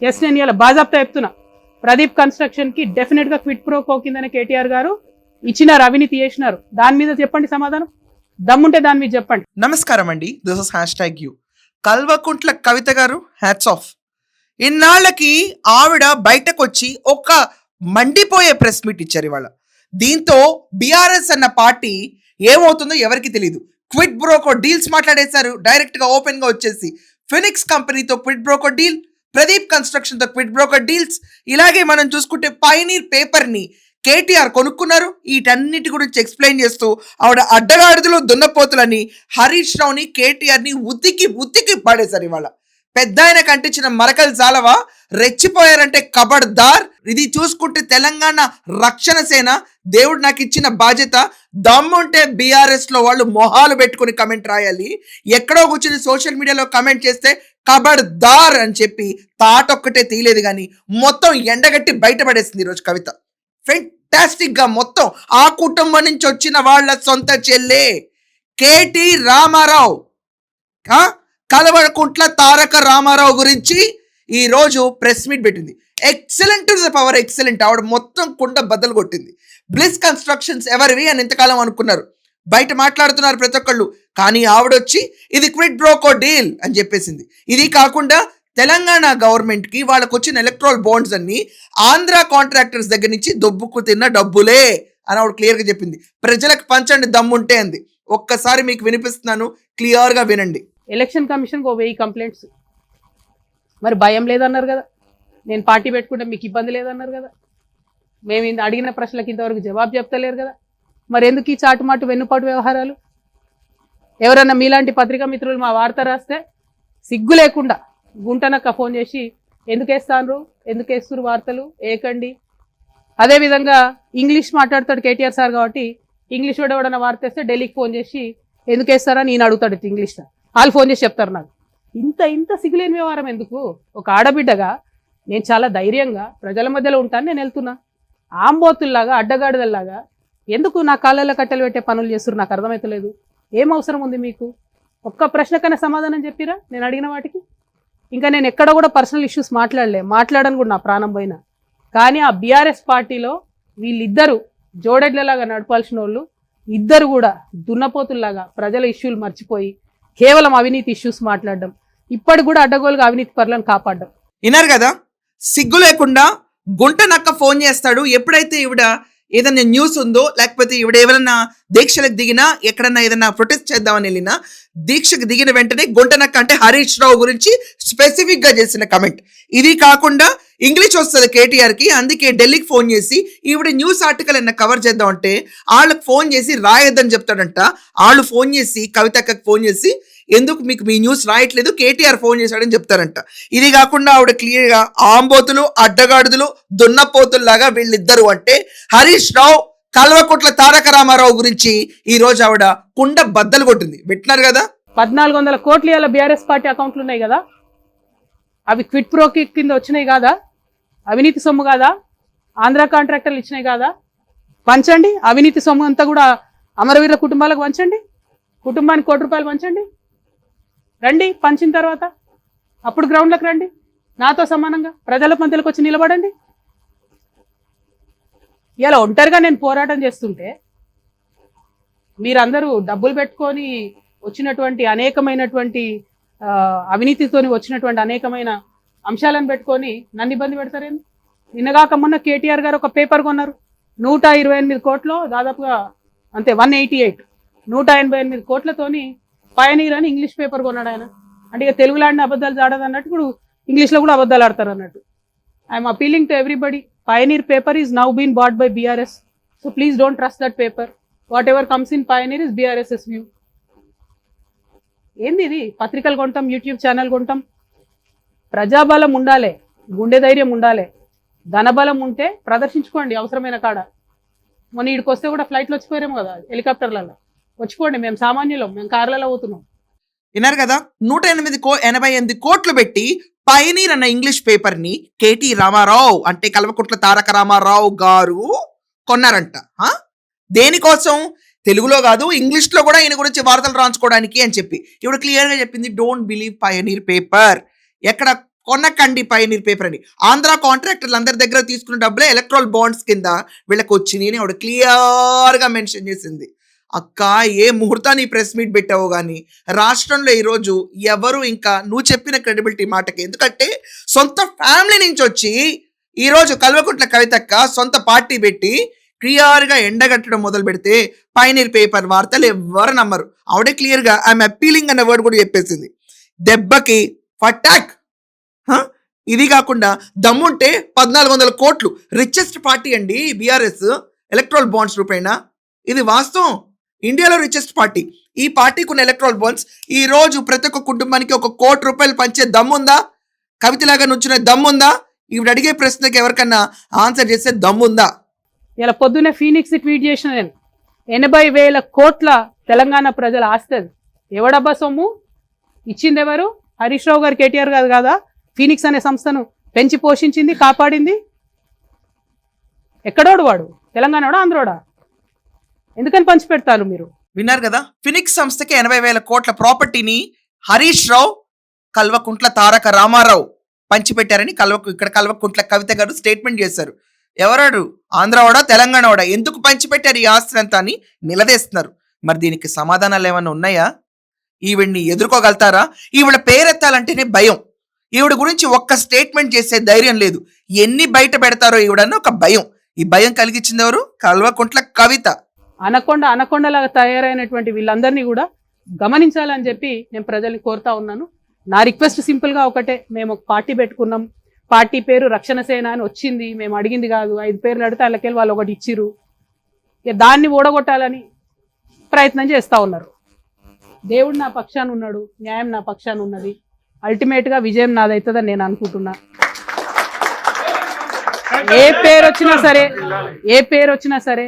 Yes, నేను ఇలా బాజాప్తా చెప్తున్నా. ప్రదీప్ కన్స్ట్రక్షన్ కి డెఫినెట్ గా క్విట్ ప్రో కోకిందని కేటీఆర్ గారు ఇచ్చినారు, అవినీతి చేసినారు. దాని మీద చెప్పండి సమాధానం, దమ్ముంటే దాని మీద చెప్పండి. నమస్కారం అండి, this is #you. Kalvakuntla Kavitha గారు హ్యాట్స్ ఆఫ్. ఇన్నాళ్ళకి ఆవిడ బయటకు వచ్చి ఒక మండిపోయే ప్రెస్ మీట్ ఇచ్చారు ఇవాళ. దీంతో బీఆర్ఎస్ అన్న పార్టీ ఏమవుతుందో ఎవరికి తెలియదు. క్విట్ బ్రోకో డీల్స్ మాట్లాడేశారు డైరెక్ట్ గా, ఓపెన్ గా వచ్చేసి. ఫినిక్స్ కంపెనీతో quit pro quo deal, Pradeep construction తో క్విట్ బ్రోకో డీల్స్. ఇలాగే మనం చూసుకుంటే పైనీర్ పేపర్ ని కేటీఆర్ కొనుక్కున్నారు. వీటన్నిటి గురించి ఎక్స్ప్లెయిన్ చేస్తూ ఆవిడ అడ్డగాడిదలు దున్నపోతులని హరీష్ రావుని కేటీఆర్ ని ఉత్తికి పడేశారు ఇవాళ. పెద్ద ఆయన కంటించిన మరకలు చాలవా, రెచ్చిపోయారంటే కబడ్దార్. ఇది చూసుకుంటే తెలంగాణ రక్షణ సేన, దేవుడు నాకు ఇచ్చిన బాధ్యత. దమ్ముంటే బీఆర్ఎస్ లో వాళ్ళు మొహాలు పెట్టుకుని కమెంట్ రాయాలి. ఎక్కడో కూర్చుని సోషల్ మీడియాలో కమెంట్ చేస్తే కబడ్దార్ అని చెప్పి తాటొక్కటే తీయలేదు కానీ మొత్తం ఎండగట్టి బయటపడేసింది ఈరోజు కవిత. ఫెంటాస్టిక్ గా మొత్తం ఆ కుటుంబం నుంచి వచ్చిన వాళ్ళ సొంత చెల్లె కేటీ రామారావు, కల్వకుంట్ల తారక రామారావు గురించి ఈ రోజు ప్రెస్ మీట్ పెట్టింది. Excellent to the power excellent. ఆవిడ మొత్తం కుండ బద్దలు కొట్టింది. బ్లిస్ కన్స్ట్రక్షన్స్ ఎవరివి అని ఇంతకాలం అనుకున్నారు, బయట మాట్లాడుతున్నారు ప్రతి ఒక్కళ్ళు. కానీ ఆవిడొచ్చి ఇది క్విట్ బ్రోకో డీల్ అని చెప్పేసింది. ఇది కాకుండా తెలంగాణ గవర్నమెంట్ కి వాళ్ళకు వచ్చిన ఎలక్ట్రల్ బాండ్స్ అన్ని ఆంధ్ర కాంట్రాక్టర్స్ దగ్గర నుంచి దొబ్బుకు తిన్న డబ్బులే అని ఆవిడ క్లియర్ గా చెప్పింది. ప్రజలకు పంచండి దమ్ముంటే అంది. ఒక్కసారి మీకు వినిపిస్తున్నాను, క్లియర్ గా వినండి. ఎలక్షన్ కమిషన్ 1000 కంప్లైంట్స్, మరి భయం లేదన్నారు కదా. నేను పార్టీ పెట్టుకుంటే మీకు ఇబ్బంది లేదన్నారు కదా. మేము అడిగిన ప్రశ్నలకు ఇంతవరకు జవాబు చెప్తలేరు కదా. మరి ఎందుకు ఈ చాటుమాటు వెన్నుపాటు వ్యవహారాలు? ఎవరన్నా మీలాంటి పత్రికా మిత్రులు మా వార్త రాస్తే సిగ్గు లేకుండా గుంటనక్క ఫోన్ చేసి ఎందుకు వేస్తున్నారు వార్తలు ఏకండి. అదేవిధంగా ఇంగ్లీష్ మాట్లాడతాడు కేటీఆర్ సార్ కాబట్టి ఇంగ్లీష్ వాడు ఎవడన్నా వార్త వేస్తే ఢిల్లీకి ఫోన్ చేసి ఎందుకు వేస్తారా నేను అడుగుతాడు ఇంగ్లీష్లో. వాళ్ళు ఫోన్ చేసి చెప్తారు నాకు. ఇంత సిగ్గులేని వ్యవహారం ఎందుకు? ఒక ఆడబిడ్డగా నేను చాలా ధైర్యంగా ప్రజల మధ్యలో ఉంటాను, నేను వెళ్తున్నా. ఆంబోతుల్లాగా అడ్డగాడిదల్లాగా ఎందుకు నా కాళ్ళల్లో కట్టెలు పెట్టే పనులు చేస్తున్నారు? నాకు అర్థమవుతలేదు. ఏం అవసరం ఉంది మీకు? ఒక్క ప్రశ్నకైనా సమాధానం చెప్పిరా నేను అడిగిన వాటికి? ఇంకా నేను ఎక్కడ కూడా పర్సనల్ ఇష్యూస్ మాట్లాడను కూడా, నా ప్రాణం పోయినా. కానీ ఆ బీఆర్ఎస్ పార్టీలో వీళ్ళిద్దరూ జోడెడ్లలాగా నడపాల్సిన వాళ్ళు ఇద్దరు కూడా దున్నపోతుల్లాగా ప్రజల ఇష్యూలు మర్చిపోయి కేవలం అవినీతి ఇష్యూస్ మాట్లాడడం, ఇప్పటికి కూడా అడ్డగోలుగా అవినీతి పరులను కాపాడడం. విన్నారు కదా, సిగ్గు లేకుండా గుంట నక్క ఫోన్ చేస్తాడు. ఎప్పుడైతే ఈవిడ ఏదైనా న్యూస్ ఉందో, లేకపోతే ఈవిడ ఎవరన్నా దీక్షలకు దిగినా, ఎక్కడన్నా ఏదన్నా ప్రొటెస్ట్ చేద్దామని వెళ్ళినా, దీక్షకు దిగిన వెంటనే గుంటనక్క అంటే హరీష్ రావు గురించి స్పెసిఫిక్ గా చేసిన కమెంట్. ఇది కాకుండా ఇంగ్లీష్ వస్తుంది కేటీఆర్ కి, అందుకే ఢిల్లీకి ఫోన్ చేసి ఈవిడ న్యూస్ ఆర్టికల్ ఏమన్నా కవర్ చేద్దాం అంటే వాళ్ళకి ఫోన్ చేసి రాయొద్దని చెప్తాడంట. వాళ్ళు ఫోన్ చేసి కవితక్కకి ఫోన్ చేసి ఎందుకు మీకు మీ న్యూస్ రాయట్లేదు, కేటీఆర్ ఫోన్ చేశాడని చెప్తారంట. ఇది కాకుండా ఆవిడ క్లియర్ గా ఆంబోతులు అడ్డగాడుదులు దున్నపోతుల్లాగా వీళ్ళిద్దరు అంటే హరీష్ రావు కల్వకుంట్ల తారక రామారావు గురించి ఈ రోజు ఆవిడ కుండ బద్దలు కొట్టింది. పెట్టినారు కదా. 1400 కోట్లు ఇలా బీఆర్ఎస్ పార్టీ అకౌంట్లు ఉన్నాయి కదా, అవి క్విట్ ప్రో కింద వచ్చినాయి కాదా? అవినీతి సొమ్ము కాదా? ఆంధ్ర కాంట్రాక్టర్లు ఇచ్చినాయి కాదా? పంచండి. అవినీతి సొమ్ము అంతా కూడా అమరవీరుల కుటుంబాలకు పంచండి. కుటుంబానికి ₹1 పంచండి. రండి, పంచిన తర్వాత అప్పుడు గ్రౌండ్లకు రండి, నాతో సమానంగా ప్రజల మధ్యలోకి వచ్చి నిలబడండి. ఇలా ఒంటరిగా నేను పోరాటం చేస్తుంటే మీరందరూ డబ్బులు పెట్టుకొని వచ్చినటువంటి అనేకమైనటువంటి అవినీతితోని వచ్చినటువంటి అనేకమైన అంశాలను పెట్టుకొని నన్ను ఇబ్బంది పెడతారేంది? నిన్నగాక మొన్న కేటీఆర్ గారు ఒక పేపర్ కొన్నారు 128 కోట్లు, దాదాపుగా అంతే 188, 188 కోట్లతోని పయనీర్ అని ఇంగ్లీష్ పేపర్ కొన్నాడు ఆయన. అంటే ఇక తెలుగులో ఆడిన అబద్ధాలు ఆడదు అన్నట్టు ఇప్పుడు ఇంగ్లీష్లో కూడా అబద్ధాలు ఆడతారు అన్నట్టు. I'm appealing to everybody, Pioneer paper is now been bought by BRS, so please don't trust that paper. Whatever comes in Pioneer is BRS's view. ఏంది ఇది? పత్రికలు కొంటాం, యూట్యూబ్ ఛానల్ కొంటాం. ప్రజాబలం ఉండాలి, గుండె ధైర్యం ఉండాలి, ధనబలం ఉంటే ప్రదర్శించుకోండి అవసరమైన కాడ. మొన్న ఈడికి వస్తే కూడా ఫ్లైట్లో వచ్చిపోయారేమో కదా, హెలికాప్టర్లలో వచ్చిపోండి. మేము సామాన్యులం, మేము కార్లలో పోతున్నాం. విన్నారు కదా, 188 కోట్లు పెట్టి పయనీర్ అన్న ఇంగ్లీష్ పేపర్ ని కేటీ రామారావు అంటే కల్వకుంట్ల తారక రామారావు గారు కొన్నారంట. దేనికోసం? తెలుగులో కాదు, ఇంగ్లీష్ లో కూడా ఈయన గురించి వార్తలు రాయించుకోవడానికి అని చెప్పి ఇప్పుడు క్లియర్ గా చెప్పింది. Don't believe Pioneer paper. ఎక్కడ కొనకండి పైనీర్ పేపర్ అని. ఆంధ్ర కాంట్రాక్టర్లు అందరి దగ్గర తీసుకున్న డబ్బులే ఎలక్ట్రల్ బాండ్స్ కింద వీళ్ళకి వచ్చినాయి అని ఆవిడ క్లియర్గా మెన్షన్ చేసింది. అక్క, ఏ ముహూర్తాన్ని ప్రెస్ మీట్ పెట్టావో కానీ రాష్ట్రంలో ఈరోజు ఎవరు ఇంకా నువ్వు చెప్పిన క్రెడిబిలిటీ మాటకి, ఎందుకంటే సొంత ఫ్యామిలీ నుంచి వచ్చి ఈరోజు కల్వకుంట్ల కవితక్క సొంత పార్టీ పెట్టి క్లియర్గా ఎండగట్టడం మొదలు పెడితే పైనీర్ పేపర్ వార్తలు ఎవరు నమ్మరు. ఆవిడే క్లియర్గా ఐఎమ్ అప్పీలింగ్ అన్న వర్డ్ కూడా చెప్పేసింది. దెబ్బకి ఫటాక్. ఇది కాకుండా దమ్ముంటే 1400 కోట్లు రిచెస్ట్ పార్టీ అండి బీఆర్ఎస్ ఎలక్ట్రల్ బాండ్స్ రూపేణ. ఇది వాస్తవం. ఇండియాలో రిచెస్ట్ పార్టీ. ఈ పార్టీకి ఉన్న ఎలక్ట్రల్ బాండ్స్ ఈ రోజు ప్రతి ఒక్క కుటుంబానికి 1 కోటి రూపాయలు పంచే దమ్ముందా? కవితలాగా నుంచునే దమ్ముందా? ఈవిడ అడిగే ప్రశ్నకి ఎవరికన్నా ఆన్సర్ చేసే దమ్ముందా? ఇలా పొద్దునే ఫీనిక్స్ ట్వీట్ చేసిన నేను 80,000 కోట్ల తెలంగాణ ప్రజల ఆస్తుంది. ఎవడబ్బా సొమ్ము ఇచ్చింది? ఎవరు? హరీష్ రావు గారు, కేటీఆర్ గారు కాదా ఫీనిక్స్ అనే సంస్థను పెంచి పోషించింది, కాపాడింది? ఎక్కడోడు వాడు? తెలంగాణోడా, ఆంధ్రోడా? ఎందుకని పంచిపెడతారు మీరు? విన్నారు కదా, ఫినిక్స్ సంస్థకి 80,000 కోట్ల ప్రాపర్టీని హరీష్ రావు, కల్వకుంట్ల తారక రామారావు పంచిపెట్టారని ఇక్కడ కల్వకుంట్ల కవిత గారు స్టేట్మెంట్ చేశారు. ఎవరాడు? ఆంధ్రవాడా, తెలంగాణవాడా? ఎందుకు పంచిపెట్టారు ఈ ఆస్తి అంతా అని నిలదీస్తున్నారు. మరి దీనికి సమాధానాలు ఏమైనా ఉన్నాయా? ఈవిడ్ని ఎదుర్కోగలుగుతారా? ఈవిడ పేరెత్తాలంటేనే భయం. ఈవిడ గురించి ఒక్క స్టేట్మెంట్ చేసే ధైర్యం లేదు. ఎన్ని బయట పెడతారో ఈవిడన్న ఒక భయం. ఈ భయం కలిగించింది ఎవరు? కల్వకుంట్ల కవిత. అనకొండలాగా తయారైనటువంటి వీళ్ళందరినీ కూడా గమనించాలని చెప్పి నేను ప్రజల్ని కోరుతా ఉన్నాను. నా రిక్వెస్ట్ సింపుల్గా ఒకటే, మేము ఒక పార్టీ పెట్టుకున్నాం, పార్టీ పేరు రక్షణ సేన అని వచ్చింది, మేము అడిగింది కాదు. 5 పేర్లు అడిగితే వాళ్ళకెళ్ళి వాళ్ళు ఒకటి ఇచ్చిర్రు. దాన్ని ఓడగొట్టాలని ప్రయత్నం చేస్తూ ఉన్నారు. దేవుడు నా పక్షాన ఉన్నాడు, న్యాయం నా పక్షాన ఉన్నది. అల్టిమేట్గా విజయం నాదవుతుందని నేను అనుకుంటున్నా. ఏ పేరు వచ్చినా సరే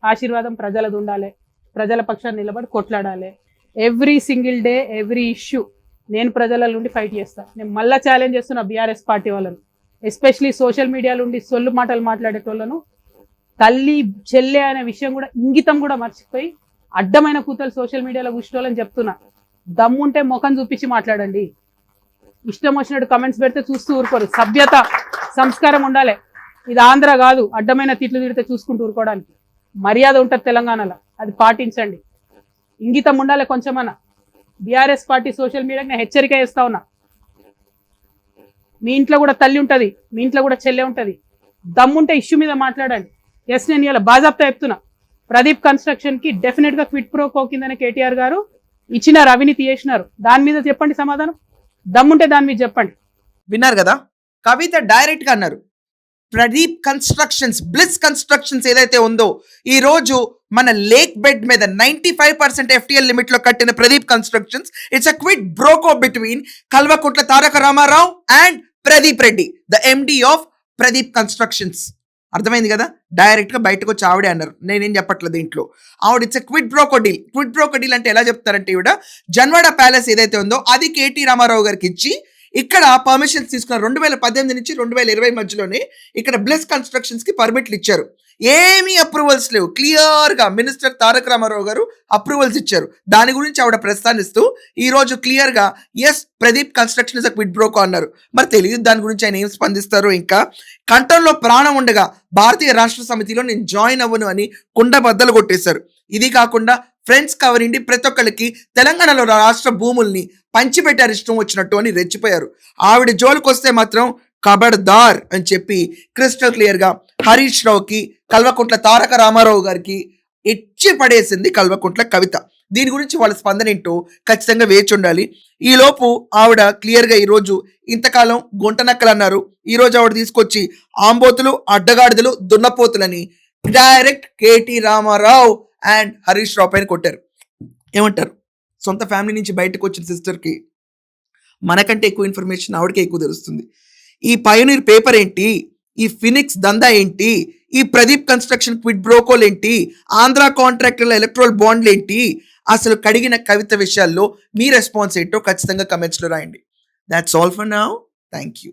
ఆశీర్వాదం ప్రజలది ఉండాలి. ప్రజల పక్షాన్ని నిలబడి కొట్లాడాలి. Every single day, every issue నేను ప్రజల నుండి ఫైట్ చేస్తాను. నేను మళ్ళీ ఛాలెంజ్ చేస్తున్నా బీఆర్ఎస్ పార్టీ వాళ్ళను, ఎస్పెషలీ సోషల్ మీడియా నుండి సొల్లు మాటలు మాట్లాడేటోళ్ళను. తల్లి చెల్లె అనే విషయం కూడా, ఇంగితం కూడా మర్చిపోయి అడ్డమైన కూతలు సోషల్ మీడియాలో కూర్చోవాలని చెప్తున్నా. దమ్ముంటే ముఖం చూపించి మాట్లాడండి. ఇష్టం వచ్చినట్టు కమెంట్స్ పెడితే చూస్తూ ఊరుకోరు. సభ్యత, సంస్కారం ఉండాలి. ఇది ఆంధ్ర కాదు, అడ్డమైన తిట్లు తిడితే చూసుకుంటూ ఊరుకోవడానికి. మర్యాద ఉంటుంది తెలంగాణలో, అది పాటించండి. ఇంగితం ఉండాలి కొంచెమన్నా. బీఆర్ఎస్ పార్టీ సోషల్ మీడియాకి నేను హెచ్చరిక చేస్తా ఉన్నా. మీ ఇంట్లో కూడా తల్లి ఉంటుంది, మీ ఇంట్లో కూడా చెల్లె ఉంటుంది. దమ్ముంటే ఇష్యూ మీద మాట్లాడండి. ఎస్, నేను ఇలా బాజాప్తా చెప్తున్నా. ప్రదీప్ కన్స్ట్రక్షన్ కి డెఫినెట్ గా క్విట్ ప్రో కో కిందనే కేటీఆర్ గారు ఇచ్చినారు, అవినీతి చేసినారు. దాని మీద చెప్పండి సమాధానం. దమ్ముంటే దాని మీద చెప్పండి. విన్నారు కదా, కవిత డైరెక్ట్ గా అన్నారు, ప్రదీప్ కన్స్ట్రక్షన్స్, బ్లిస్ కన్స్ట్రక్షన్స్ ఏదైతే ఉందో ఈ రోజు మన లేక్ బెడ్ మీద 95% FTL లిమిట్ లో కట్టిన Pradeep constructions, it's a quit pro quo between Kalvakuntla Taraka Ramarao and Pradeep Reddy, the MD of Pradeep constructions. అర్థమైంది కదా, డైరెక్ట్ గా బయటకు వచ్చి ఆవిడే అన్నారు, నేనేం చెప్పట్లేదు దీంట్లో. ఆవిడ it's quid pro quo deal. Quid pro quo deal అంటే ఎలా చెప్తారంటే, ఈవిడ జన్వాడ ప్యాలెస్ ఏదైతే ఉందో అది KT రామారావు గారికి ఇచ్చి ఇక్కడ పర్మిషన్స్ తీసుకున్నారు. 2018 నుంచి 2020 మధ్యలోనే ఇక్కడ బ్లెస్ కన్స్ట్రక్షన్స్ కి పర్మిట్లు ఇచ్చారు. ఏమీ అప్రూవల్స్ లేవు. క్లియర్ గా మినిస్టర్ తారక రామారావు గారు అప్రూవల్స్ ఇచ్చారు. దాని గురించి ఆవిడ ప్రస్తావిస్తూ ఈ రోజు క్లియర్ గా as Pradeep construction is a quit బ్రోకో అన్నారు. మరి తెలియదు దాని గురించి ఆయన ఏం స్పందిస్తారు. ఇంకా కంఠంలో ప్రాణం ఉండగా భారతీయ రాష్ట్ర సమితిలో నేను జాయిన్ అవ్వను అని కుండ బద్దలు కొట్టేశారు. ఇది కాకుండా ఫ్రెండ్స్ కవరిండి ప్రతి ఒక్కరికి తెలంగాణలో రాష్ట్ర భూముల్ని పంచిపెట్టారు ఇష్టం వచ్చినట్టు అని రెచ్చిపోయారు. ఆవిడ జోలికి వస్తే మాత్రం కబడ్దార్ అని చెప్పి క్రిస్టల్ క్లియర్ గా హరీష్ రావుకి, కల్వకుంట్ల తారక రామారావు గారికి ఎచ్చి పడేసింది కల్వకుంట్ల కవిత. దీని గురించి వాళ్ళ స్పందన ఏంటో ఖచ్చితంగా వేచి ఉండాలి. ఈ లోపు ఆవిడ క్లియర్ గా ఈరోజు ఇంతకాలం గుంటనక్కలు అన్నారు, ఈ రోజు ఆవిడ తీసుకొచ్చి ఆంబోతులు, అడ్డగాడిదలు, దున్నపోతులని direct KT Rama Rao and Harish Rao పైన కొట్టారు. ఏమంటారు? సొంత ఫ్యామిలీ నుంచి బయటకు వచ్చిన సిస్టర్కి మనకంటే ఎక్కువ ఇన్ఫర్మేషన్ ఆవిడకే ఎక్కువ తెలుస్తుంది. ఈ పయోనీర్ పేపర్ ఏంటి, ఈ ఫినిక్స్ దందా ఏంటి, ఈ ప్రదీప్ కన్స్ట్రక్షన్ క్విట్ బ్రోకోలు ఏంటి, ఆంధ్ర కాంట్రాక్టర్ల ఎలక్ట్రల్ బాండ్లు ఏంటి, అసలు కడిగిన కవిత విషయాల్లో మీ రెస్పాన్స్ ఏంటో ఖచ్చితంగా కమెంట్స్లో రాయండి. That's all for now. Thank you.